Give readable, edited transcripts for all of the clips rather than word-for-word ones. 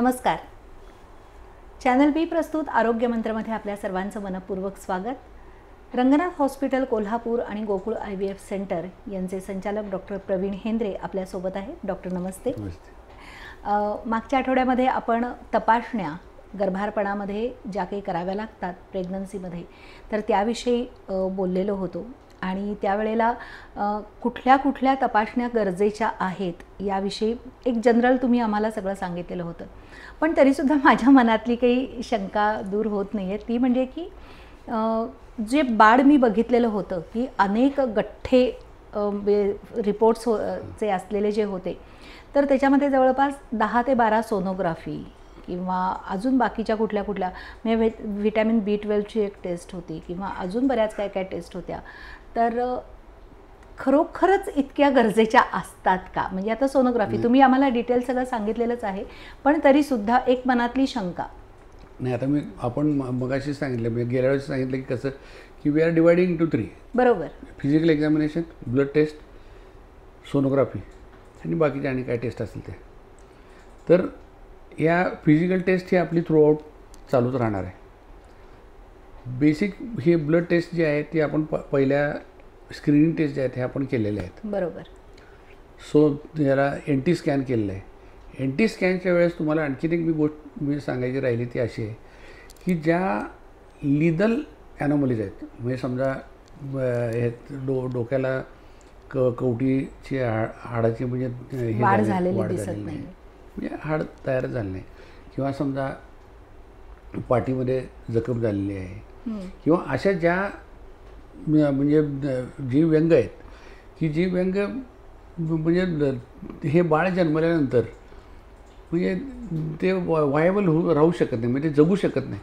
नमस्कार. चॅनल बी प्रस्तुत आरोग्य मंत्रमध्ये आपल्या सर्वांचं मनपूर्वक स्वागत. रंगनाथ हॉस्पिटल कोल्हापूर आणि गोकुळ IVF सेंटर यांचे संचालक डॉक्टर प्रवीण हेंद्रे आपल्यासोबत आहेत. डॉक्टर नमस्ते. मागच्या आठवड्यामध्ये आपण तपासण्या गर्भारपणामध्ये ज्या काही कराव्या लागतात प्रेग्नन्सीमध्ये तर त्याविषयी बोललेलो होतो आणि त्यावेळेला कुठल्या कुठल्या तपासण्या गरजेच्या आहेत याविषयी एक जनरल तुम्ही आम्हाला सगळं सांगितलेलं होतं. पण तरीसुद्धा माझ्या मनातली काही शंका दूर होत नाही आहे. ती म्हणजे की जे बाळ मी बघितलेलं होतं की अनेक गठ्ठे रिपोर्ट्स चे असलेले जे होते तर त्याच्यामध्ये जवळपास 10 ते 12 सोनोग्राफी किंवा अजून बाकीच्या कुठल्या कुठल्या म्हणजे व्हिटॅमिन B12ची एक टेस्ट होती किंवा अजून बऱ्याच काय काय टेस्ट होत्या. तर खरोखरच इतक्या गरजेच्या असतात का? म्हणजे आता सोनोग्राफी तुम्ही आम्हाला डिटेल सगळं सांगितलेलंच आहे पण तरीसुद्धा एक मनातली शंका. नाही, आता आपण मगाशी सांगितलं, मी गेल्या वेळेस सांगितलं की कसं की वी आर डिवायडिंग इंटू 3. बरोबर. Physical examination, blood test, sonography आणि बाकीच्या आणि काय टेस्ट असतील ते. तर या फिजिकल टेस्ट ही आपली थ्रूआउट चालूच राहणार आहे. बेसिक हे ब्लड टेस्ट जे आहे ते आपण पहिल्या स्क्रीनिंग टेस्ट जे आहेत हे आपण केलेले आहेत. बरोबर. सो याला NT स्कॅन केलेलं आहे. NT स्कॅनच्या वेळेस तुम्हाला आणखीन एक गोष्ट मी सांगायची राहिली ती अशी आहे की ज्या लिदल ॲनॉमलीज आहेत, म्हणजे समजा हे डोक्याला कवटीची हाडाची म्हणजे वाढ झालेली नाही, म्हणजे हाड तयार झालं नाही, किंवा समजा पाठीमध्ये जखम झालेली आहे, किंवा अशा ज्या म्हणजे जी व्यंग आहेत की जी व्यंग म्हणजे हे बाळ जन्मल्यानंतर म्हणजे ते वायबल राहू शकत नाही, म्हणजे ते जगू शकत नाही.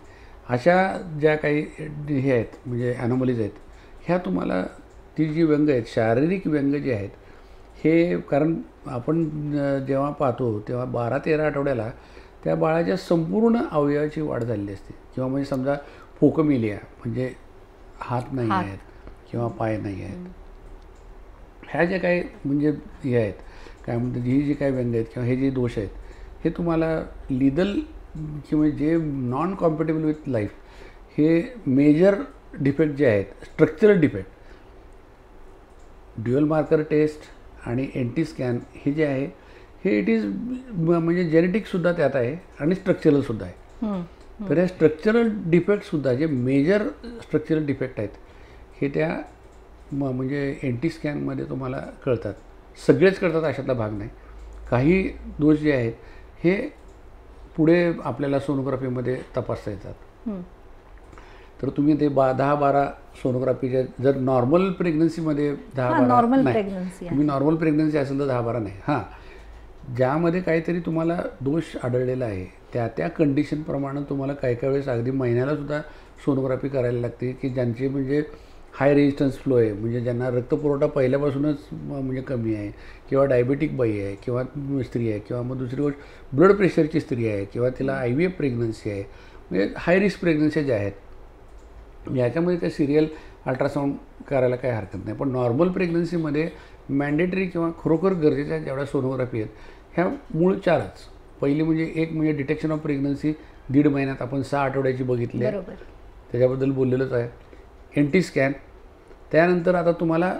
अशा ज्या काही हे आहेत म्हणजे ॲनॉमलीज आहेत ह्या तुम्हाला ती जी व्यंग आहेत, शारीरिक व्यंग जे आहेत हे, कारण आपण जेव्हा पाहतो तेव्हा 12-13 आठवड्याला त्या बाळाच्या संपूर्ण अवयवाची वाढ झालेली असते. किंवा म्हणजे समजा फोकमिलिया म्हणजे हात नाही आहेत किंवा पाय नाही आहेत, ह्या ज्या काही म्हणजे हे आहेत काय म्हणतात, ही जी काही व्यंग आहेत किंवा हे जे दोष आहेत हे तुम्हाला लिदल किंवा जे नॉन कॉम्पॅटेबल विथ लाईफ हे मेजर डिफेक्ट जे आहेत, structural defect, dual marker test आणि NT स्कॅन हे जे आहे हे इट इज म्हणजे जेनेटिकसुद्धा त्यात आहे आणि स्ट्रक्चरलसुद्धा आहे. तर हे स्ट्रक्चरल डिफेक्टसुद्धा जे मेजर स्ट्रक्चरल डिफेक्ट आहेत हे त्या म्हणजे NT स्कॅनमध्ये तुम्हाला कळतात. सगळेच कळतात अशातला भाग नाही. काही दोष जे आहेत हे पुढे आपल्याला सोनोग्राफीमध्ये तपासता येतात. तर तुम्ही ते 10-12 सोनोग्राफीच्या जर नॉर्मल प्रेग्नन्सीमध्ये 10-12 नाही, तुम्ही नॉर्मल प्रेग्नन्सी असेल तर 10-12 नाही. हां, ज्यामध्ये काहीतरी तुम्हाला दोष आढळलेला आहे त्या कंडिशनप्रमाणे तुम्हाला काही वेळेस अगदी महिन्यालासुद्धा सोनोग्राफी करायला लागते की ज्यांची म्हणजे हाय रेजिस्टन्स फ्लो आहे, म्हणजे ज्यांना रक्तपुरवठा पहिल्यापासूनच म्हणजे कमी आहे, किंवा डायबेटिक बाई आहे, किंवा स्त्री आहे, किंवा मग दुसरी गोष्ट ब्लड प्रेशरची स्त्री आहे, किंवा तिला IVF प्रेग्नन्सी आहे, म्हणजे हाय रिस्क प्रेग्नन्सी ज्या आहेत याच्यामध्ये त्या सिरियल अल्ट्रासाऊंड करायला काही हरकत नाही. पण नॉर्मल प्रेग्नन्सीमध्ये मॅन्डेटरी किंवा खरोखर गरजेच्या जेवढ्या सोनोग्राफी आहेत ह्या मूळ 4च. पहिली म्हणजे एक म्हणजे डिटेक्शन ऑफ प्रेग्नन्सी 1.5 महिन्यात आपण 6 आठवड्याची बघितली आहे, त्याच्याबद्दल बोललेलंच आहे. NT स्कॅन, त्यानंतर आता तुम्हाला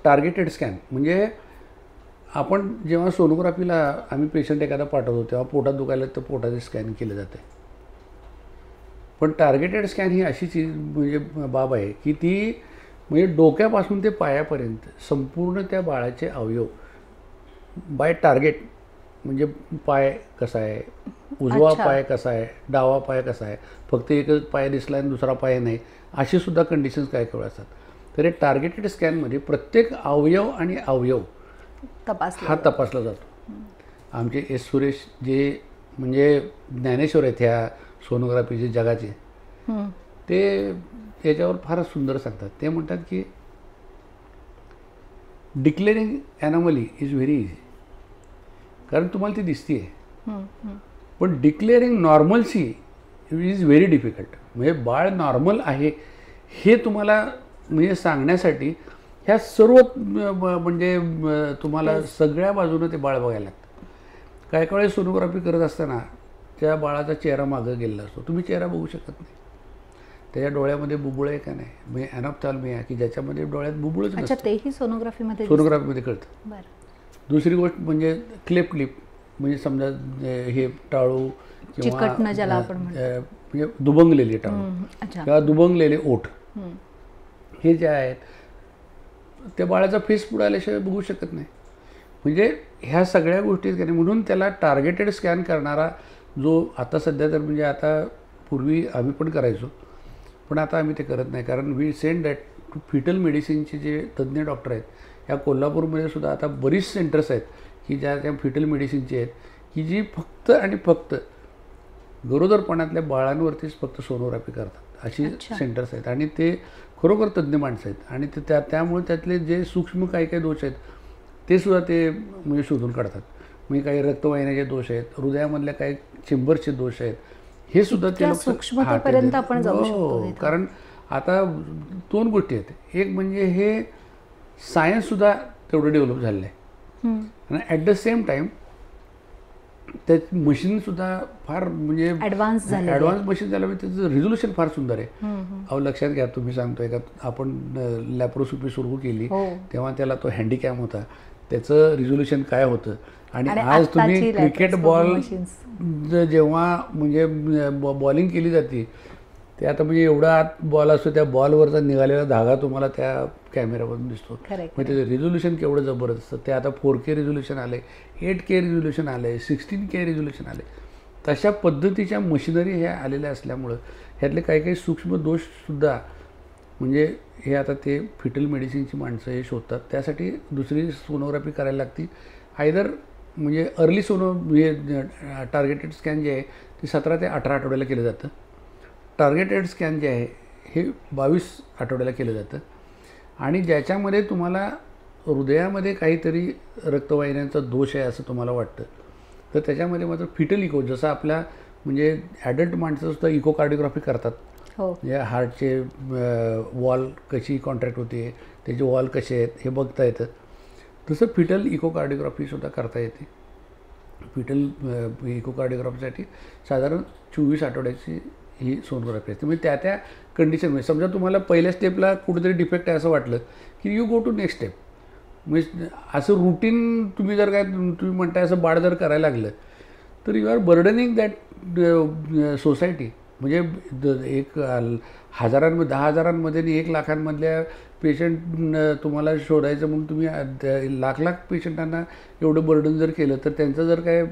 टार्गेटेड स्कॅन, म्हणजे आपण जेव्हा सोनोग्राफीला आम्ही पेशंट एखादा पाठवतो तेव्हा पोटात दुखायला तर पोटाचे स्कॅन केलं जाते. पण टार्गेटेड स्कॅन ही अशी चीज म्हणजे बाब आहे की ती म्हणजे डोक्यापासून ते पायापर्यंत संपूर्ण त्या बाळाचे अवयव बाय टार्गेट, म्हणजे पाय कसा आहे, उजवा पाय कसा आहे, डावा पाय कसा आहे, फक्त एकच पाय दिसला आणि दुसरा पाय नाही, अशी सुद्धा कंडिशन्स काय काय असतात. तर हे टार्गेटेड स्कॅनमध्ये प्रत्येक अवयव आणि अवयव हा तपासला जातो. आमचे S. सुरेश जे म्हणजे ज्ञानेश्वर आहेत ह्या सोनोग्राफीचे जगाचे, ते त्याच्यावर फारच सुंदर सांगतात. ते म्हणतात की डिक्लेअरिंग ॲनॉमली इज व्हेरी इझी, कारण तुम्हाला ती दिसते आहे, पण declaring normalcy is very difficult. म्हणजे बाळ नॉर्मल आहे हे तुम्हाला म्हणजे सांगण्यासाठी ह्या सर्व म्हणजे तुम्हाला सगळ्या बाजूनं ते बाळ बघायला लागतं. काही वेळेस सोनोग्राफी करत असताना त्या बाळाचा चेहरा मागं गेलेला असतो, तुम्ही चेहरा बघू शकत नाही. त्याच्या डोळ्यामध्ये बुबुळ आहे का नाही, म्हणजे ॲनॉप्थॅल्मिया की ज्याच्यामध्ये डोळ्यात बुबुळच अच्छा, नसतं, तेही सोनोग्राफीमध्ये सोनोग्राफीमध्ये कळतं. बरं. दुसरी गोष्ट म्हणजे क्लिप म्हणजे समजा हे टाळू चिकटणं ज्याला आपण म्हणतो. म्हणजे दुबंगलेले टाळू अच्छा. किंवा दुबंगलेले ओठ, हे जे आहेत त्या बाळाचा फेस पुढे आल्याशिवाय बघू शकत नाही. म्हणजे ह्या सगळ्या गोष्टी आहेत. म्हणून त्याला टार्गेटेड स्कॅन करणारा जो आता सध्या तर म्हणजे आता पूर्वी आम्ही पण करायचो, पण आता आम्ही ते करत नाही. कारण we send that to fetal मेडिसिनचे जे तज्ज्ञ डॉक्टर आहेत, ह्या कोल्हापूरमध्ये सुद्धा आता बरीच सेंटर्स आहेत की ज्या त्या फिटल मेडिसिनची आहेत की जी फक्त आणि फक्त गरोदरपणातल्या बाळांवरतीच फक्त सोनोग्राफी करतात. अशी सेंटर्स आहेत आणि ते खरोखर तज्ज्ञ माणसं आहेत. आणि ते त्यामुळे त्यातले जे सूक्ष्म काही दोष आहेत ते सुद्धा ते म्हणजे शोधून काढतात. म्हणजे काही रक्तवाहिन्याचे दोष आहेत, हृदयामधल्या काही चेंबरचे दोष आहेत, हे सुद्धा ते सूक्ष्मतेपर्यंत आपण जाऊ शकतो. कारण आता दोन गोष्टी आहेत. एक म्हणजे हे सायन्ससुद्धा तेवढं डेव्हलप झालेलं आहे आणि ॲट द सेम टाईम त्यात मशीनसुद्धा फार म्हणजे ॲडव्हान्स मशीन झालं, म्हणजे त्याचं रिझोल्युशन फार सुंदर आहे. अहो लक्षात घ्या, तुम्ही सांगतोय का आपण लॅप्रोस्कोपी सुरू केली तेव्हा त्याला तो हँडिकॅम होता, त्याचं रिझोल्युशन काय होतं. आणि आज तुम्ही क्रिकेट बॉल जेव्हा म्हणजे बॉलिंग केली जाते ते आता म्हणजे एवढा आत बॉल असतो, त्या बॉलवरचा निघालेला धागा तुम्हाला त्या कॅमेऱ्यावरून दिसतो. म्हणजे त्याचं रिझोल्युशन केवढं जबरदस्त. ते आता 4K रिझोल्युशन आलं आहे, 8K रिझोल्युशन आलं आहे, 16K रिझोल्युशन आले. तशा पद्धतीच्या मशिनरी ह्या आलेल्या असल्यामुळं ह्यातले काही काही सूक्ष्म दोषसुद्धा म्हणजे हे आता ते फिटल मेडिसिनची माणसं हे शोधतात. त्यासाठी दुसरी सोनोग्राफी करायला लागते. आयदर म्हणजे अर्ली हे टार्गेटेड स्कॅन जे आहे ते 17 ते 18 आठवड्याला केलं जातं. टार्गेटेड स्कॅन जे आहे हे 22 आठवड्याला केलं जातं. आणि ज्याच्यामध्ये तुम्हाला हृदयामध्ये काहीतरी रक्तवाहिन्यांचा दोष आहे असं तुम्हाला वाटतं तर त्याच्यामध्ये मात्र फिटल इको, जसं आपल्या म्हणजे ॲडल्ट माणसंसुद्धा इकोकार्डिओग्राफी करतात. म्हणजे हार्टचे वॉल कशी कॉन्ट्रॅक्ट होते, त्याचे वॉल कसे आहेत हे बघता येतं. तसं फिटल इकोकार्डिओग्राफीसुद्धा करता येते. फिटल इकोकार्डिओग्राफीसाठी साधारण 24 आठवड्याची ही सोनोग्राफी असते. म्हणजे त्या कंडिशनमध्ये समजा तुम्हाला पहिल्या स्टेपला कुठेतरी डिफेक्ट आहे असं वाटलं की you go to next step. म्हणजे असं रुटीन तुम्ही जर काय तुम्ही म्हणताय असं बाळ जर करायला लागलं तर you are burdening that society. म्हणजे 10,000 10,000मध्ये आणि 1,00,000मधल्या पेशंट तुम्हाला शोधायचं म्हणून तुम्ही लाख पेशंटांना एवढं बर्डन जर केलं तर त्यांचं जर काय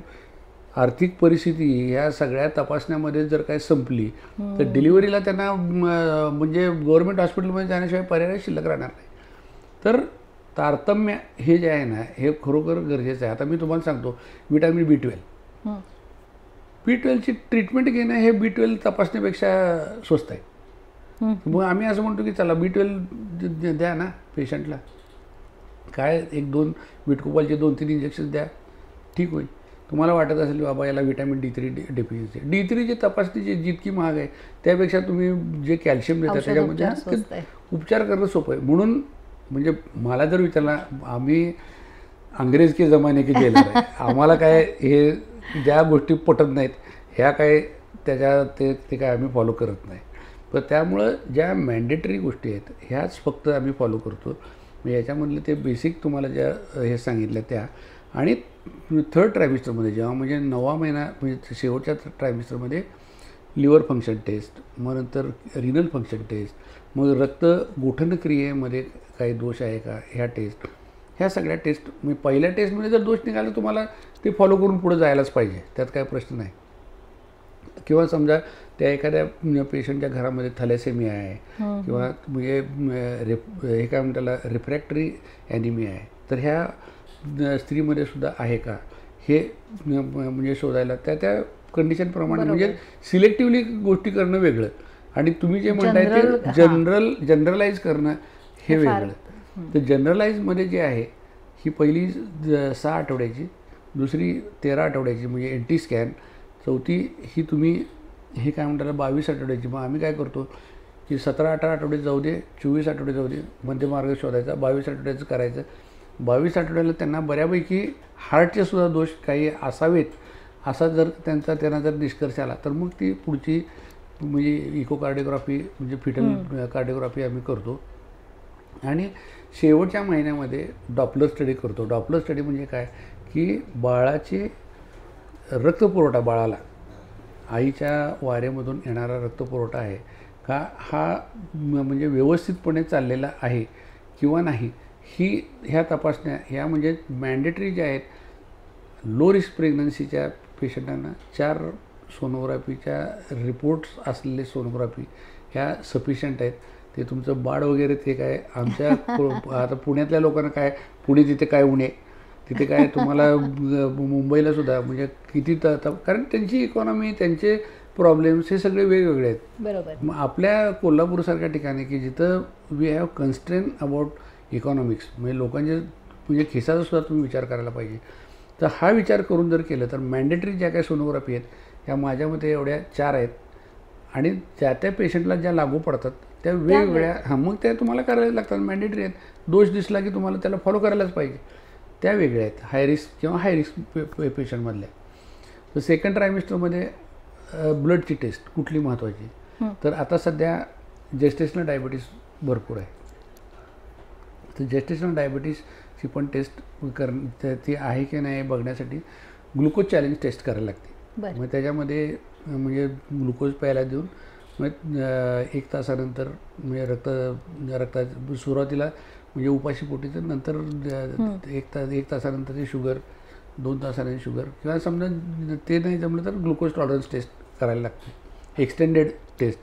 आर्थिक परिस्थिती ह्या सगळ्या तपासण्यामध्ये जर काय संपली तर डिलिव्हरीला त्यांना म्हणजे गव्हर्नमेंट हॉस्पिटलमध्ये जाण्याशिवाय पर्याय शिल्लक राहणार नाही. तर तारतम्य हे जे आहे ना हे खरोखर गरजेचं आहे. आता मी तुम्हाला सांगतो विटॅमिन B12 B12ची ट्रीटमेंट घेणं हे B12 तपासण्यापेक्षा स्वस्त आहे. मग आम्ही असं म्हणतो की चला B12 द्या ना पेशंटला, काय 1-2 बिटकोपालचे 2-3 इंजेक्शन द्या, ठीक होईल. तुम्हाला वाटत असेल बाबा याला विटॅमिन D3 डेफिशियन्सी आहे, D3 ची तपासणी जितकी महाग आहे त्यापेक्षा तुम्ही जे कॅल्शियम देता त्याच्यामध्ये उपचार करणं सोपं आहे. म्हणून म्हणजे मला जर विचारला, आम्ही अंग्रेज के जमाने के जेलर आहे, आम्हाला काय हे ज्या गोष्टी पटत नाहीत ह्या काय त्याच्या ते काय आम्ही फॉलो करत नाही. तर त्यामुळं ज्या मॅन्डेटरी गोष्टी आहेत ह्याच फक्त आम्ही फॉलो करतो. म्हणजे याच्यामधले ते बेसिक तुम्हाला ज्या हे सांगितल्या त्या. आणि 3rd ट्रायमिस्टरमध्ये जेव्हा म्हणजे 9वा महिना म्हणजे शेवटच्या ट्रायमिस्टरमध्ये लिव्हर फंक्शन टेस्ट, मग नंतर रिनल फंक्शन टेस्ट, मग रक्त गोठणक्रियेमध्ये काही दोष आहे का ह्या टेस्ट, ह्या सगळ्या टेस्ट म्हणजे पहिल्या टेस्टमध्ये जर दोष निघाला तुम्हाला ते फॉलो करून पुढे जायलाच पाहिजे, त्यात काय प्रश्न नाही. किंवा समजा त्या एखाद्या पेशंटच्या घरामध्ये थॅलेसेमिया आहे किंवा म्हणजे हे काय म्हणतात त्याला रिफ्रॅक्टरी ॲनिमिया आहे, तर ह्या स्त्रीमध्ये सुद्धा आहे का हे म्हणजे शोधायला त्या कंडिशनप्रमाणे म्हणजे सिलेक्टिव्हली गोष्टी करणं वेगळं आणि तुम्ही जे म्हणताय ते जनरलाइज करणं हे वेगळं. तर जनरलाइजमध्ये जे आहे ही पहिली 6 आठवड्याची, दुसरी 13 आठवड्याची म्हणजे NT स्कॅन, चौथी ही तुम्ही हे काय म्हणतात 22 आठवड्याची. मग आम्ही काय करतो की 17-18 आठवडे जाऊ दे, 24 आठवडे जाऊ दे, मध्यमार्ग शोधायचा, 22 आठवड्याचं करायचं 22 आठवड्याला त्यांना बऱ्यापैकी हार्टचे सुद्धा दोष काही असावेत असा जर त्यांना जर निष्कर्ष आला तर मग ती पुढची म्हणजे इकोकार्डिओग्राफी म्हणजे फिटल कार्डिओग्राफी आम्ही करतो. आणि शेवटच्या महिन्यामध्ये डॉपलर स्टडी करतो. डॉपलर स्टडी म्हणजे काय की बाळाचे रक्तपुरवठा, बाळाला आईच्या वारेमधून येणारा रक्तपुरवठा आहे का हा म्हणजे व्यवस्थितपणे चाललेला आहे किंवा नाही, ह्या तपासण्या ह्या म्हणजे मॅन्डेटरी ज्या आहेत. लो रिस्क प्रेग्नन्सीच्या पेशंटांना 4 सोनोग्राफीच्या रिपोर्ट्स असलेले सोनोग्राफी ह्या सफिशियंट आहेत. ते तुमचं बाळ वगैरे ते काय आमच्या आता पुण्यातल्या लोकांना काय, पुणे तिथे काय उणे, तिथे काय तुम्हाला मुंबईला सुद्धा म्हणजे किती कारण त्यांची इकॉनॉमी, त्यांचे प्रॉब्लेम्स हे सगळे वेगवेगळे आहेत. बरोबर. मग आपल्या कोल्हापूरसारख्या ठिकाणी की जिथं वी हॅव कन्स्ट्रेन अबाउट इकॉनॉमिक्स, म्हणजे लोकांचे म्हणजे खिसाचा सुद्धा तुम्ही विचार करायला पाहिजे. तर हा विचार करून जर केलं तर मॅन्डेटरी ज्या काही सोनोग्राफी आहेत ह्या माझ्यामध्ये एवढ्या 4 आहेत आणि त्या पेशंटला ज्या लागू पडतात त्या वेगवेगळ्या मग त्या तुम्हाला करायला लागतात, मॅन्डेटरी आहेत. दोष दिसला की तुम्हाला त्याला फॉलो करायलाच पाहिजे. त्या वेगळ्या आहेत हाय रिस्क किंवा हाय रिस्क पेशंटमधल्या. तर सेकंड ट्रायमिस्टरमध्ये ब्लडची टेस्ट कुठली महत्त्वाची, तर आता सध्या जेस्टेशनल डायबिटीस भरपूर आहे. तर जेस्टेशनल डायबिटीसची पण टेस्ट ती आहे की नाही बघण्यासाठी ग्लुकोज चॅलेंज टेस्ट करायला लागते. मग त्याच्यामध्ये म्हणजे ग्लुकोज पहिला देऊन मग 1 तासानंतर म्हणजे रक्ता सुरुवातीला म्हणजे उपाशीपोटी, तर नंतर 1 तासानंतर ते शुगर, 2 तासाने शुगर किंवा समजा ते नाही जमलं तर ग्लुकोज टॉलरन्स टेस्ट करायला लागते, एक्सटेंडेड टेस्ट.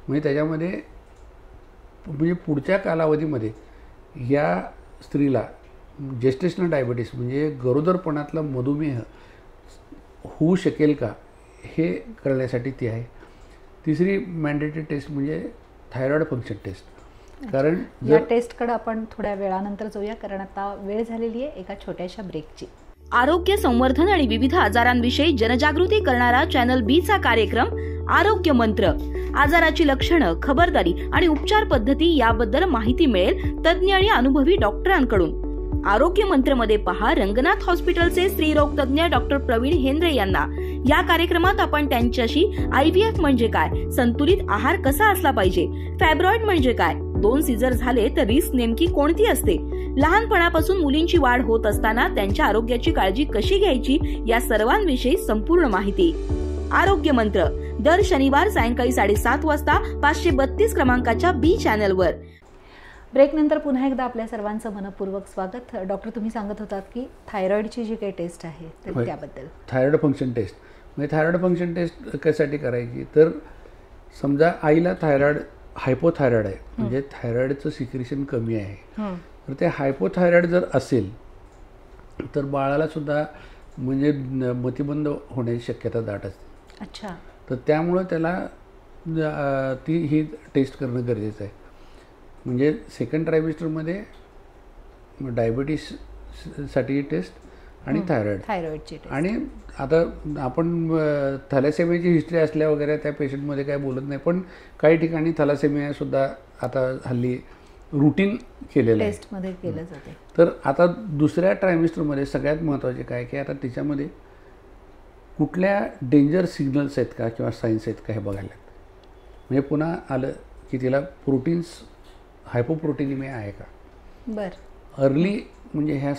म्हणजे त्याच्यामध्ये म्हणजे पुढच्या कालावधीमध्ये ह्या स्त्रीला जेस्टेशनल डायबिटीस म्हणजे गरोदरपणातला मधुमेह होऊ शकेल का हे कळण्यासाठी ती आहे. तिसरी मॅन्डेटरी टेस्ट म्हणजे थायरॉइड फंक्शन टेस्ट. कारण या टेस्टकडे आपण थोड्या वेळानंतर जाऊया, कारण आता वेळ झालेली आहे एका छोट्याशा ब्रेकची. आरोग्य संवर्धन आणि विविध आजारांविषयी जनजागृती करणारा चॅनल बी चा कार्यक्रम आरोग्य मंत्र. आजाराची लक्षणं, खबरदारी आणि उपचार पद्धती याबद्दल माहिती मिळेल तज्ज्ञ आणि अनुभवी डॉक्टरांकडून. आरोग्य मंत्र मध्ये पहा रंगनाथ हॉस्पिटलचे स्त्रीरोग तज्ज्ञ डॉक्टर प्रवीण हेंद्रे यांना. या कार्यक्रमात आपण त्यांच्याशी IVF म्हणजे काय, संतुलित आहार कसा असला पाहिजे, फॅब्रॉइड म्हणजे काय, 2 सीझर झाले तर रिस्क नेमकी कोणती असते, लहानपणापासून मुलींची वाढ होत असताना त्यांच्या आरोग्याची काळजी कशी घ्यायची या सर्वांविषयी संपूर्ण माहिती. आरोग्य मंत्र दर शनिवार सायंकाळी 7:30 वाजता 532 क्रमांकाच्या बी चॅनलवर. ब्रेकनंतर पुन्हा एकदा आपल्या सर्वांचं मनपूर्वक स्वागत. डॉक्टर, तुम्ही सांगत होतात की थायरॉइडची जी काही टेस्ट आहे तर त्याबद्दल. थायरॉइड फंक्शन टेस्ट म्हणजे थायरॉइड फंक्शन टेस्ट कशासाठी करायची, तर समजा आईला थायरॉइड हायपोथायरॉइड आहे म्हणजे थायरॉइडचं सिक्रेशन कमी आहे, तर ते हायपोथायरॉइड जर असेल तर बाळाला सुद्धा म्हणजे मतिमंद होण्याची शक्यता दाट असते. अच्छा. तर त्यामुळं त्याला ही टेस्ट करणं गरजेचं आहे. म्हणजे सेकंड ट्रायमिस्टरमध्ये डायबिटीससाठी टेस्ट आणि थायरॉइडची टेस्ट. आणि आता आपण थॅलेसेमियाची हिस्ट्री असल्या वगैरे त्या पेशंटमध्ये काय बोलत नाही, पण काही ठिकाणी थॅलेसेमिया सुद्धा आता हल्ली रुटीन केलेलं आहे, टेस्टमध्ये केलं जाते. तर आता दुसऱ्या ट्रायमिस्टरमध्ये सगळ्यात महत्त्वाचे काय की आता तिच्यामध्ये कुठल्या डेंजर सिग्नल्स आहेत का किंवा साईन्स आहेत का हे बघायला लागतं. म्हणजे पुन्हा आलं की तिला प्रोटीन्स हायपोप्रोटीनिमिया आहे का. बरं. अर्ली म्हणजे ह्या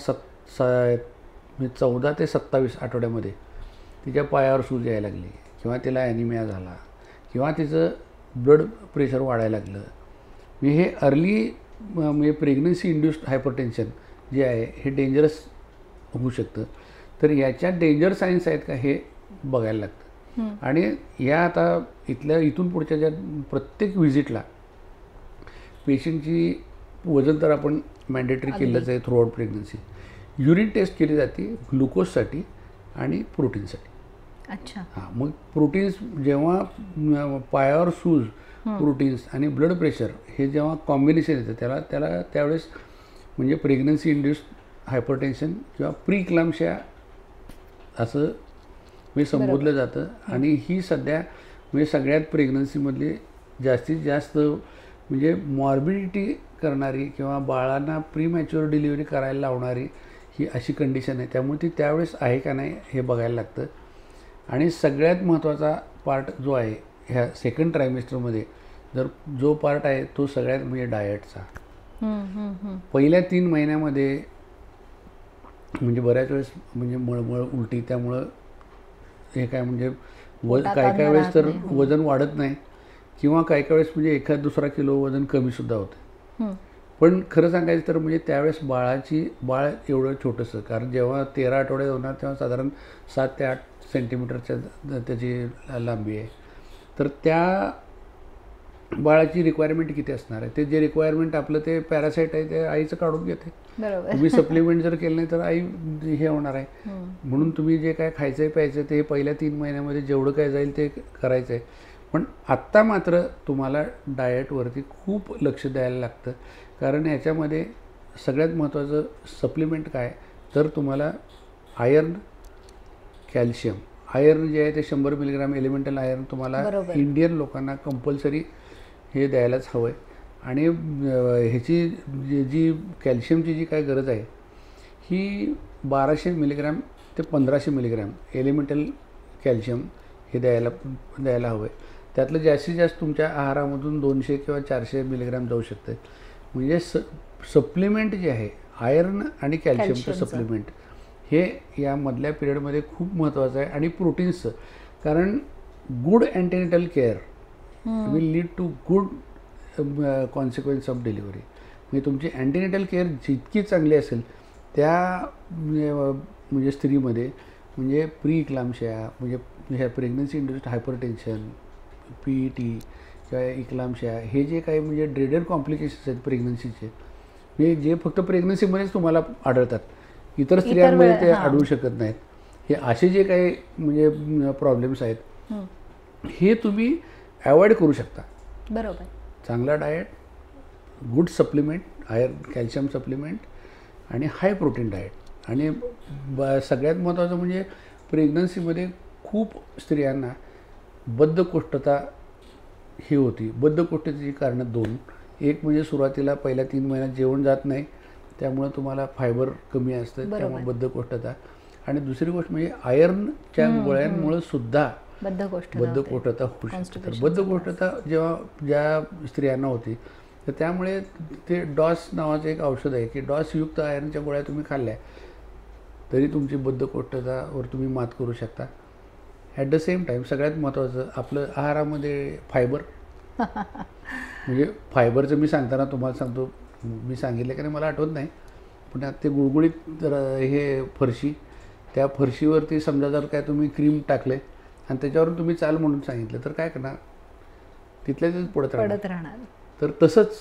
14 ते 27 आठवड्यामध्ये तिच्या पायावर सूज यायला लागली किंवा तिला ॲनिमिया झाला किंवा तिचं ब्लड प्रेशर वाढायला लागलं, म्हणजे हे अर्ली म्हणजे प्रेग्नन्सी इंड्युस्ड हायपरटेन्शन जे आहे हे डेंजरस होऊ शकतं. तर याच्या डेंजर सायन्स आहेत का हे बघायला लागतं. आणि या आता इथून पुढच्या ज्या प्रत्येक व्हिजिटला पेशंटची वजन तर आपण मॅन्डेटरी केलंच आहे throughout pregnancy. Urine test केली जाते ग्लुकोजसाठी आणि प्रोटीनसाठी. अच्छा. हां, मग प्रोटीन्स जेव्हा पायावर सूज, प्रोटीन्स आणि ब्लड प्रेशर हे जेव्हा कॉम्बिनेशन येतं त्याला त्यावेळेस म्हणजे प्रेग्नन्सी इंड्युस्ड हायपरटेन्शन किंवा प्रीक्लाम्शिया असं म्हणजे संबोधलं जातं. आणि ही सध्या म्हणजे सगळ्यात प्रेग्नन्सीमधली जास्तीत जास्त म्हणजे मॉर्बिडिटी करणारी किंवा बाळांना प्रीमॅच्युअर डिलिव्हरी करायला लावणारी ही अशी कंडिशन आहे. त्यामुळे ती त्यावेळेस आहे का नाही हे बघायला लागतं. आणि सगळ्यात महत्त्वाचा पार्ट जो आहे ह्या सेकंड ट्रायमेस्टरमध्ये जर जो पार्ट आहे तो सगळ्यात म्हणजे डाएटचा. पहिल्या 3 महिन्यामध्ये म्हणजे बऱ्याच वेळेस म्हणजे मळमळ उलटी, त्यामुळं हे काय म्हणजे काय वेळेस तर वजन वाढत नाही किंवा काय वेळेस म्हणजे 1-2 किलो वजन कमीसुद्धा होतं. पण खरं सांगायचं तर म्हणजे त्यावेळेस बाळ एवढं छोटंसं, कारण जेव्हा 13 आठवडे होणार तेव्हा साधारण 7 ते 8 सेंटीमीटरच्या त्याची लांबी आहे. तर त्या बाळाची रिक्वायरमेंट किती असणार आहे? ते जे रिक्वायरमेंट आपलं ते पॅरासाईट आहे ते आईचं काढून घेते. तुम्ही सप्लिमेंट जर केलं नाही तर आई हे होणार आहे. म्हणून तुम्ही जे काय खायचं प्यायचं ते पहिल्या 3 महिन्यामध्ये जेवढं काय जाईल ते करायचं आहे. पण आत्ता मात्र तुम्हाला डाएटवरती खूप लक्ष द्यायला लागतं, कारण याच्यामध्ये सगळ्यात महत्त्वाचं सप्लिमेंट काय तर तुम्हाला आयर्न, कॅल्शियम. आयर्न जे आहे ते 100 मिलीग्राम एलिमेंटल आयर्न तुम्हाला इंडियन लोकांना कंपल्सरी हे द्यायलाच हवं आहे. आणि ह्याची जी कॅल्शियमची जी काय गरज आहे ही 1200 मिलीग्राम ते 1500 मिलीग्राम एलिमेंटल कॅल्शियम हे द्यायला हवं आहे. त्यातलं जास्तीत जास्त तुमच्या आहारामधून 200 किंवा 400 मिलीग्राम जाऊ शकते. म्हणजे सप्लिमेंट जे आहे आयर्न आणि कॅल्शियमचं सप्लिमेंट हे यामधल्या पिरियडमध्ये खूप महत्त्वाचं आहे. आणि प्रोटीन्सचं, कारण good antenatal care will lead to good consequence of delivery. म्हणजे तुमची अँटीनेटल केअर जितकी चांगली असेल त्या म्हणजे स्त्रीमध्ये म्हणजे प्री इक्लाम्शिया म्हणजे ह्या प्रेग्नन्सी इंड्युस्ड हायपरटेन्शन, PET किंवा इक्लाम्शिया हे जे काही म्हणजे ड्रेडेड कॉम्प्लिकेशन्स आहेत प्रेग्नन्सीचे, म्हणजे जे फक्त प्रेग्नन्सीमध्येच तुम्हाला आढळतात, इतर स्त्रियांमध्ये ते आढळू शकत नाहीत. हे असे जे काही म्हणजे प्रॉब्लेम्स आहेत हे तुम्ही अवॉइड करू शकता. बरोबर. चांगला diet, good supplement, iron calcium supplement आणि हाय प्रोटीन डाएट. आणि सगळ्यात महत्त्वाचं म्हणजे प्रेग्नन्सीमध्ये खूप स्त्रियांना बद्धकोष्ठता ही होती. बद्धकोष्ठतेची कारणं 2. एक म्हणजे सुरुवातीला पहिल्या 3 महिन्यात जेवण जात नाही, त्यामुळे तुम्हाला फायबर कमी असतं, त्यामुळे बद्धकोष्ठता. आणि दुसरी गोष्ट म्हणजे आयर्नच्या गोळ्यांमुळे सुद्धा बद्धकोष्ठता होऊ शकते. तर बद्धकोष्ठता जेव्हा ज्या स्त्रियांना होती तर त्यामुळे ते डॉस नावाचं एक औषध आहे की डॉसयुक्त आयर्नच्या गोळ्या तुम्ही खाल्ल्या तरी तुमची बद्धकोष्ठतावर तुम्ही मात करू शकता. ॲट द सेम टाईम सगळ्यात महत्त्वाचं आपलं आहारामध्ये फायबर. म्हणजे फायबरचं मी सांगताना तुम्हाला सांगतो, मी सांगितलं की नाही मला आठवत नाही, पण ते गुळगुळीत हे फरशी, त्या फरशीवरती समजा जर काय तुम्ही क्रीम टाकले आणि त्याच्यावरून तुम्ही चाल म्हणून सांगितलं तर काय करणार, तिथल्या तिथेच पडत राहणार. तर तसंच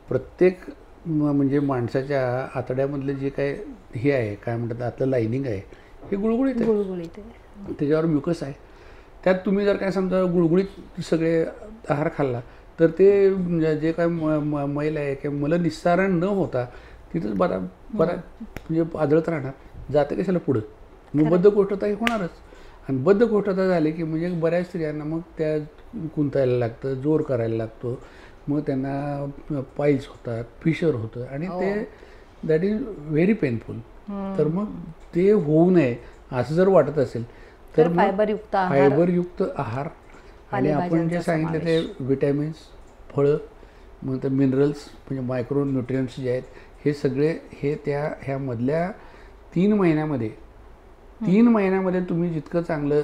प्रत्येक म्हणजे माणसाच्या आतड्यामधले जे काय हे आहे काय म्हणतात आतलं लायनिंग आहे हे गुळगुळीत आहे, त्याच्यावर म्युकस आहे. त्यात तुम्ही जर काय समजा गुळगुळीत सगळे आहार खाल्ला तर ते जे काय मैल आहे किंवा मल निस्सारण न होता तिथंच बरा म्हणजे आदळत राहणार, जातं कशाला पुढं. मग बद्धकोष्ठता ही होणारच. आणि बद्धकोष्ठता झाली की म्हणजे बऱ्याच स्त्रियांना मग त्या कुंतायला लागतं, जोर करायला लागतो, मग त्यांना पाईल्स होतात, फिशर होतं आणि ते दॅट इज व्हेरी पेनफुल. तर मग ते होऊ नये असं जर वाटत असेल तर फायबरयुक्त आहार आणि आपण जे सांगितलं ते विटॅमिन्स, फळं, मग ते मिनरल्स म्हणजे मायक्रो न्यूट्रियंट्स जे आहेत हे सगळे हे ह्या मधल्या 3 महिन्यामध्ये तुम्ही जितकं चांगलं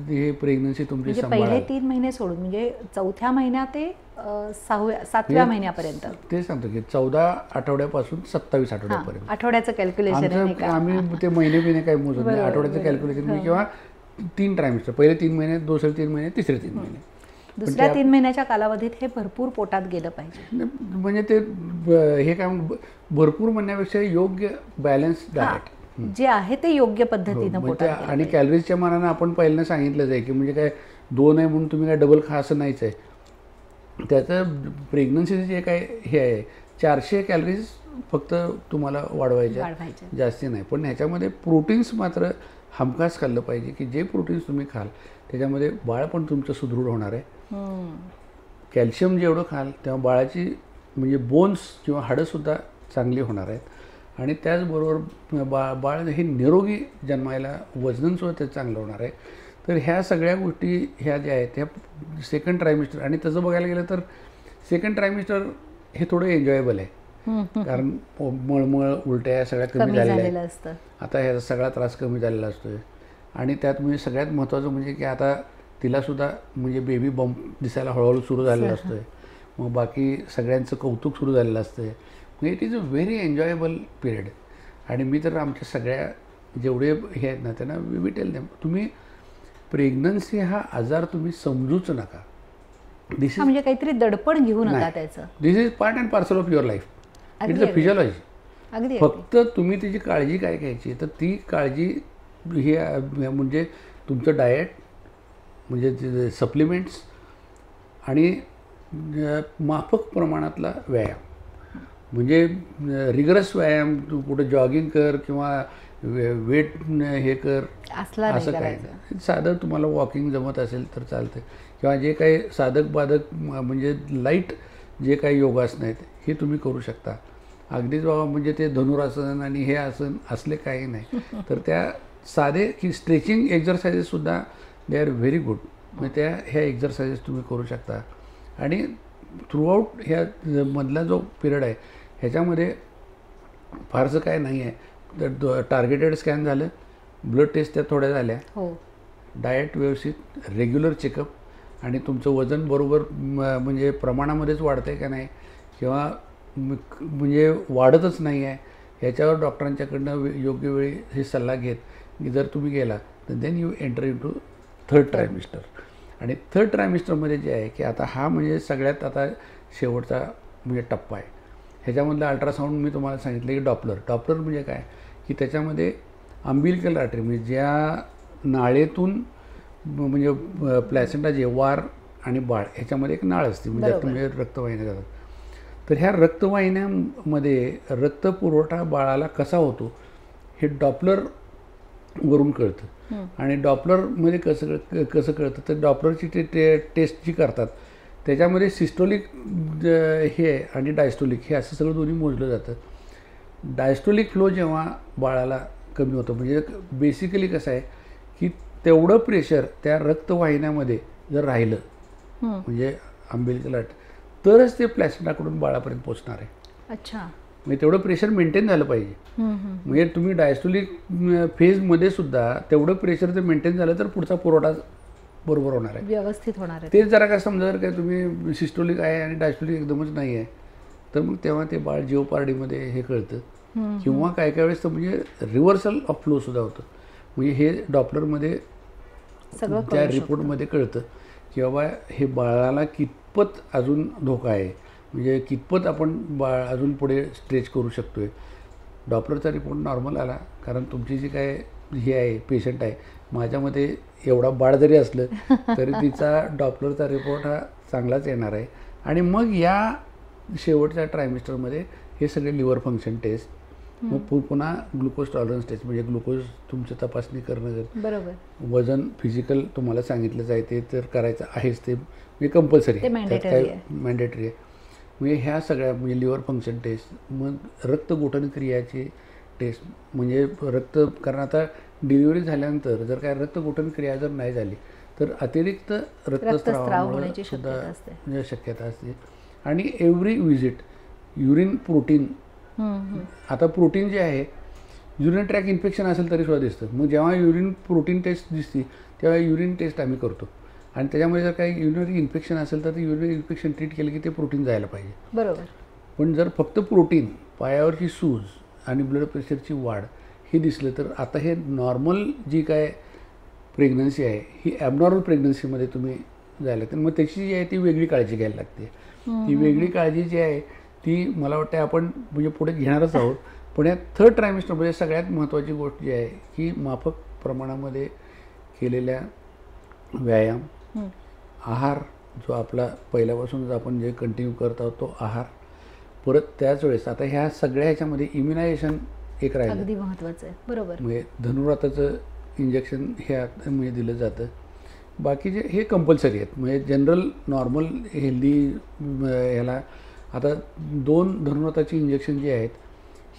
हे प्रेग्नन्सी तुमची सांभाळा. पहिले 3 महिने सोडून म्हणजे 4थ्या महिन्यात ते 7व्या महिन्यापर्यंत ते सांगतो की 14 आठवड्यापासून 27 आठवड्यापर्यंत आठवड्याचं कॅल्क्युलेशन आम्ही ते महिने काही मोजत नाही. आठवड्याचं कॅल्क्युलेशन किंवा 3 ट्रायमेस्टर, पहिले 3 महिने, दुसरे 3 महिने, तिसरे 3 महिने. दुसऱ्या 3 महिन्याच्या कालावधीत हे भरपूर पोटात गेलं पाहिजे. म्हणजे ते हे काय भरपूर म्हणण्यापेक्षा योग्य बॅलन्स डाएट जे आहे ते योग्य पद्धतीनं पोटात. आणि कॅलरीजच्या मानानं आपण पहिल्यांदा सांगितलंच आहे की म्हणजे काय 2 आहे म्हणून तुम्ही काय डबल खा असं नाहीच आहे. त्याचं प्रेग्नन्सीचं जे काय हे आहे 400 कॅलरीज फक्त तुम्हाला वाढवायच्या, जास्ती नाही. पण ह्याच्यामध्ये प्रोटीन्स मात्र हमखास खाल्लं पाहिजे की जे प्रोटीन्स तुम्ही खाल त्याच्यामध्ये बाळ पण तुमचं सुदृढ होणार आहे कॅल्शियम जेवढं खाल तेव्हा बाळाची म्हणजे बोन्स किंवा हाडंसुद्धा चांगली होणार आहेत आणि त्याचबरोबर बाळ हे निरोगी जन्मायला वजनसुद्धा त्याचं चांगलं होणार आहे. तर ह्या सगळ्या गोष्टी ह्या ज्या आहेत ह्या सेकंड ट्रायमिस्टर, आणि तसं बघायला गेलं तर सेकंड ट्रायमिस्टर हे थोडं एन्जॉयबल आहे, कारण मळमळ उलट्या या सगळ्या कमी झालेल्या आहेत. आता ह्याचा सगळा त्रास कमी झालेला असतोय. आणि त्यात म्हणजे सगळ्यात महत्त्वाचं म्हणजे की आता तिलासुद्धा म्हणजे बेबी बंप दिसायला हळूहळू सुरू झालेला असतोय. मग बाकी सगळ्यांचं कौतुक सुरू झालेलं असतं. म्हणजे it is a very enjoyable period. आणि मी तर आमच्या सगळ्या जेवढे हे आहेत ना त्यांना वी टेल देम, तुम्ही प्रेग्नन्सी हा आजार तुम्ही समजूच नका. दिस इज म्हणजे काहीतरी दडपण घेऊ नका त्याचं. This is part and parcel of your life. It is a physiology. अगदी फक्त तुम्ही त्याची काळजी काय घ्यायची, तर ती काळजी ही म्हणजे तुमचं डाएट, म्हणजे सप्लिमेंट्स आणि माफक प्रमाणातला व्यायाम. म्हणजे रिगरस व्यायाम, तू कुठं जॉगिंग कर किंवा वेट हे कर असं काय नाही. साधं तुम्हाला वॉकिंग जमत असेल तर चालतं, किंवा जे काही साधक बाधक म्हणजे लाईट जे काही योगासनं आहेत हे तुम्ही करू शकता. अगदीच बाबा म्हणजे ते धनुरासन आणि हे आसन असले काही नाही. तर त्या साधे की स्ट्रेचिंग एक्झरसाइजेससुद्धा दे आर व्हेरी गुड. म्हणजे ह्या एक्झरसाइजेस तुम्ही करू शकता. आणि थ्रूआउट ह्या मधला जो पिरियड आहे ह्याच्यामध्ये फारसं काय नाही आहे. तर टार्गेटेड स्कॅन झालं, ब्लड टेस्ट त्या थोड्या झाल्या, डाएट व्यवस्थित, रेग्युलर चेकअप, आणि तुमचं वजन बरोबर म्हणजे प्रमाणामध्येच वाढतं आहे का नाही किंवा म्हणजे वाढतच नाही आहे ह्याच्यावर डॉक्टरांच्याकडनं योग्य वेळी हे सल्ला घेत की जर तुम्ही गेला तर then you enter in to third trimester. आणि थर्ड ट्रायमिस्टरमध्ये जे आहे की आता हा म्हणजे सगळ्यात आता शेवटचा म्हणजे टप्पा आहे. ह्याच्यामधलं अल्ट्रासाऊंड मी तुम्हाला सांगितलं की डॉपलर म्हणजे काय की त्याच्यामध्ये अम्बिलिकल आर्टरी म्हणजे ज्या नाळेतून म्हणजे प्लॅसेंटा जेवार आणि बाळ ह्याच्यामध्ये एक नाळ असते, म्हणजे म्हणजे रक्तवाहिन्या जातात. तर ह्या रक्तवाहिन्यामध्ये रक्तपुरवठा बाळाला कसा होतो हे डॉपलरवरून कळतं. आणि डॉपलरमध्ये कसं कळतं तर डॉपलरची टेस्ट जी करतात त्याच्यामध्ये सिस्टोलिक हे आणि डायस्टोलिक हे असं सगळं दोन्ही मोजलं जातं. डायस्टोलिक फ्लो जेव्हा बाळाला कमी होतं, म्हणजे बेसिकली कसं आहे की तेवढं प्रेशर त्या रक्तवाहिन्यामध्ये जर राहिलं म्हणजे अम्बिलिकल आर्टरी तरच ते प्लॅसेंटाकडून बाळापर्यंत पोचणार आहे. अच्छा. म्हणजे तेवढं प्रेशर मेंटेन झालं पाहिजे. म्हणजे तुम्ही डायस्टोलिक फेजमध्ये सुद्धा तेवढं प्रेशर जर मेंटेन झालं तर पुढचा पुरवठा बरोबर होणार आहे, व्यवस्थित होणार आहे. तेच जरा काय समजा जर काय तुम्ही सिस्टोलिक आहे आणि डायस्टोलिक एकदमच नाही आहे तर मग तेव्हा ते बाळ जिओपार्डीमध्ये हे कळतं. किंवा काय काय वेळेस तर म्हणजे रिव्हर्सल ऑफ फ्लो सुद्धा होतं. म्हणजे हे डॉपलरमध्ये त्या रिपोर्टमध्ये कळतं की बाबा हे बाळाला कितपत अजून धोका आहे, म्हणजे कितपत आपण बाळ अजून पुढे स्ट्रेच करू शकतो आहे. डॉपलरचा रिपोर्ट नॉर्मल आला, कारण तुमची जी काय हे आहे पेशंट आहे माझ्यामध्ये एवढा बाळ जरी असलं तरी तिचा डॉपलरचा रिपोर्ट हा चांगलाच येणार आहे. आणि मग या शेवटच्या ट्रायमिस्टरमध्ये हे सगळे लिव्हर फंक्शन टेस्ट, मग पुन्हा ग्लुकोज टॉलरन्स टेस्ट, म्हणजे ग्लुकोज तुमची तपासणी करणं, बरोबर, वजन फिजिकल तुम्हाला सांगितलं जाय ते तर करायचं आहेच, ते म्हणजे कंपल्सरी आहे, काय मॅन्डेटरी आहे. म्हणजे ह्या सगळ्या म्हणजे लिव्हर फंक्शन टेस्ट, मग रक्तगोठण क्रियाची टेस्ट, म्हणजे रक्त, कारण आता डिलिव्हरी झाल्यानंतर जर काय रक्तगोठण क्रिया जर नाही झाली तर अतिरिक्त रक्तस्रावामुळे सुद्धा म्हणजे शक्यता असते. आणि एव्हरी विजिट युरिन प्रोटीन, आता प्रोटीन जे आहे युरिन ट्रॅक इन्फेक्शन असेल तरी सुद्धा दिसतं. मग जेव्हा युरिन प्रोटीन टेस्ट दिसते तेव्हा युरिन टेस्ट आम्ही करतो, आणि त्याच्यामध्ये जर काही युरिनरी इन्फेक्शन असेल तर ते युरिनरी इन्फेक्शन ट्रीट केलं की ते प्रोटीन जायला पाहिजे. बरोबर. पण जर फक्त प्रोटीन, पायावरची सूज आणि ब्लड प्रेशरची वाढ हे दिसलं तर आता हे नॉर्मल जी काय प्रेग्नन्सी आहे ही ॲबनॉर्मल प्रेग्नन्सीमध्ये तुम्ही जायला लागते. मग त्याची जी आहे ती वेगळी काळजी घ्यायला लागते. ती वेगळी काळजी जी आहे ती मला वाटते आपण म्हणजे पुढे घेणारच आहोत. पण या थर्ड ट्रायमिस्टरमध्ये सगळ्यात महत्त्वाची गोष्ट जी आहे की माफक प्रमाणामध्ये केलेल्या व्यायाम, आहार जो आपला पहिल्यापासूनच आपण जे कंटिन्यू करत आहोत तो आहार, परत त्याच वेळेस आता ह्या सगळ्या ह्याच्यामध्ये इम्युनायझेशन एक राहिलं, अगदी महत्त्वाचं आहे. बरोबर. म्हणजे धनुराताचं इंजेक्शन हे म्हणजे दिलं जातं. बाकीचे हे कंपल्सरी आहेत. म्हणजे जनरल नॉर्मल हेल्दी ह्याला आता 2 धनुर्वाताची इंजेक्शन जी आहेत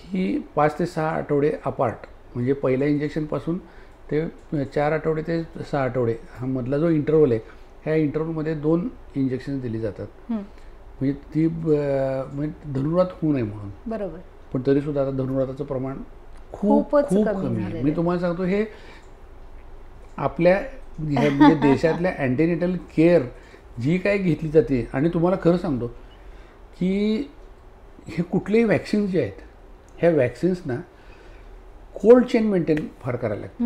ही 5 ते 6 आठवडे अपार्ट, म्हणजे पहिल्या इंजेक्शनपासून ते 4 आठवडे ते 6 आठवडे हा मधला जो इंटरव्हल आहे, ह्या इंटरव्हलमध्ये 2 इंजेक्शन दिली जातात. म्हणजे ती म्हणजे धनुर्वात होऊ नये म्हणून. बरोबर. पण तरीसुद्धा आता धनुर्वाताचं प्रमाण खूपच खूप कमी कमी आहे. झालेलं मी तुम्हाला सांगतो हे आपल्या म्हणजे देशातल्या अँटीनेटल केअर जी काय घेतली जाते, आणि तुम्हाला खरं सांगतो की हे कुठलेही वॅक्सिन्स जे आहेत ह्या वॅक्सिन्सना कोल्ड चेन मेंटेन फार करायला लागते.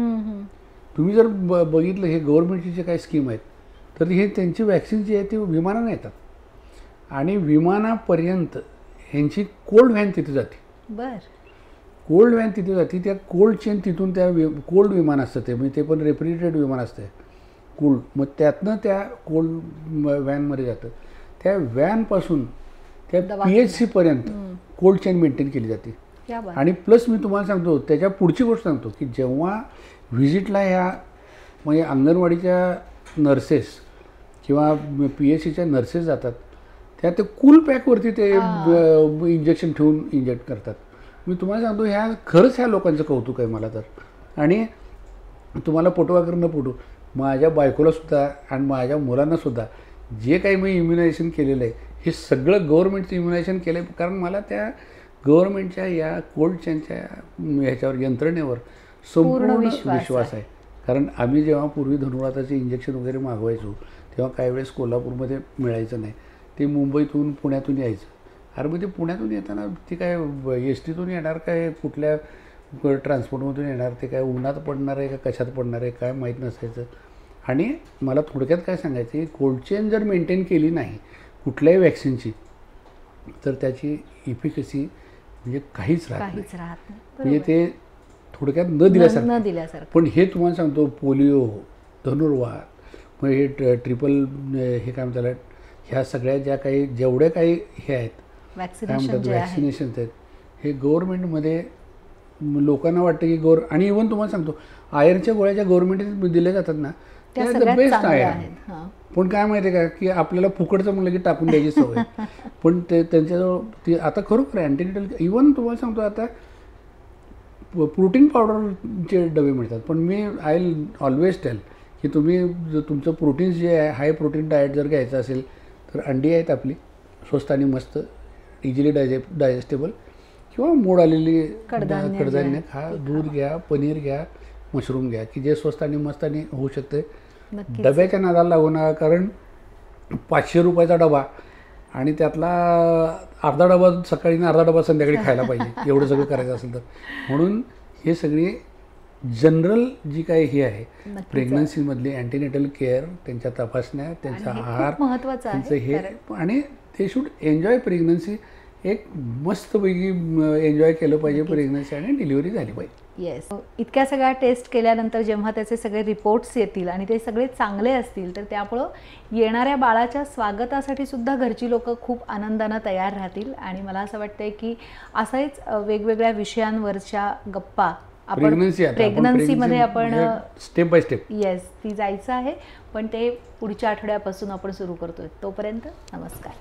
तुम्ही जर बघितलं हे गव्हर्नमेंटची जे काही स्कीम आहेत तर हे त्यांची वॅक्सिन जी आहे ती विमानाने येतात आणि विमानापर्यंत ह्यांची कोल्ड व्हॅन तिथे जाते. बर. कोल्ड व्हॅन तिथे जाते. त्या कोल्ड चेन तिथून त्या कोल्ड विमान असतं ते, म्हणजे ते पण रेफ्रिजरेटेड विमान असते कोल्ड, मग त्यातनं त्या कोल्ड व्हॅनमध्ये जातं. त्या व्हॅनपासून त्या PHC पर्यंत कोल्ड चेन मेंटेन केली जाते. आणि प्लस मी तुम्हाला सांगतो त्याच्या पुढची गोष्ट सांगतो की जेव्हा व्हिजिटला ह्या म्हणजे अंगणवाडीच्या नर्सेस किंवा PHCच्या नर्सेस जातात त्या ते कूल पॅकवरती ते इंजेक्शन ठेवून इंजेक्ट करतात. मी तुम्हाला सांगतो खरंच ह्या लोकांचं कौतुक आहे मला तर. आणि तुम्हाला पटू वगैरे न पटू, माझ्या बायकोलासुद्धा आणि माझ्या मुलांनासुद्धा जे काही मी इम्युनायझेशन केलेलं आहे हे सगळं गव्हर्नमेंटचं इम्युनायझेशन केलं आहे. कारण मला त्या गव्हर्नमेंटच्या या कोल्ड चेनच्या ह्याच्यावर यंत्रणेवर संपूर्ण विश्वास आहे. कारण आम्ही जेव्हा पूर्वी धनुर्वाताचे इंजेक्शन वगैरे मागवायचो तेव्हा काही वेळेस कोल्हापूरमध्ये मिळायचं नाही, ते मुंबईतून पुण्यातून यायचं. अरे मग ते पुण्यातून येताना ते काय STतून येणार काय कुठल्या ट्रान्सपोर्टमधून येणार, ते काय उन्हात पडणार आहे का कशात पडणार आहे काय माहीत नसायचं. आणि मला थोडक्यात काय सांगायचं की कोल्ड चेन जर मेंटेन केली नाही कुठल्याही वॅक्सिनची तर त्याची इफिकसी म्हणजे काहीच राहत नाही. म्हणजे ते थोडक्यात न दिल्यासारखं. पण हे तुम्हाला सांगतो पोलिओ, धनुर्वात, मग हे ट्रिपल हे काय म्हणतात ह्या सगळ्या ज्या काही जेवढे काही हे आहेत काय म्हणतात वॅक्सिनेशन आहेत हे गव्हर्नमेंटमध्ये लोकांना वाटतं की आणि इव्हन तुम्हाला सांगतो आयर्नच्या गोळ्या ज्या गव्हर्नमेंट दिल्या जातात ना त्या द बेस्ट आयर्न. पण काय माहिती आहे का की आपल्याला फुकटचं म्हणलं की टाकून द्यायची सवय. पण ते त्यांच्याजवळ ती आता खरोखर अँटीनेटल इव्हन तुम्हाला सांगतो आता प्रोटीन पावडरचे डबे मिळतात. पण मी आय ऑलवेज टेल की तुम्ही तुमचं प्रोटीन्स जे आहे हाय प्रोटीन डाएट जर घ्यायचं असेल तर अंडी आहेत आपली स्वस्त आणि मस्त इझिली डायजेस्टेबल, किंवा मोड आलेली कडधान्य खा, दूध घ्या, पनीर घ्या, मशरूम घ्या की जे स्वस्त आणि मस्त आणि होऊ शकते. डब्याच्या नादाला लागू नका, कारण 500 रुपयाचा डबा आणि त्यातला अर्धा डबा सकाळी आणि अर्धा डबा संध्याकाळी खायला पाहिजे एवढं सगळं करायचं असेल तर. म्हणून हे सगळी जनरल जी काही हे आहे प्रेग्नन्सीमधली अँटीनेटल केअर, त्यांच्या तपासण्या, त्यांचा आहार, त्यांचं हे, आणि ते शूड एन्जॉय प्रेग्नन्सी. एक मस्तपैकी एन्जॉय केलं पाहिजे प्रेग्नन्सी आणि डिलिव्हरी झाली पाहिजे. येस. इतक्या सगळ्या टेस्ट केल्यानंतर जेव्हा त्याचे सगळे रिपोर्ट्स येतील आणि ते सगळे चांगले असतील तर त्यामुळं येणाऱ्या बाळाच्या स्वागतासाठी सुद्धा घरची लोक खूप आनंदानं तयार राहतील. आणि मला असं वाटतंय की असाच वेगवेगळ्या विषयांवरच्या गप्पा आपण प्रेग्नन्सीमध्ये आपण स्टेप बाय स्टेप येस ती जायचं आहे. पण ते पुढच्या आठवड्यापासून आपण सुरू करतोय. तोपर्यंत नमस्कार.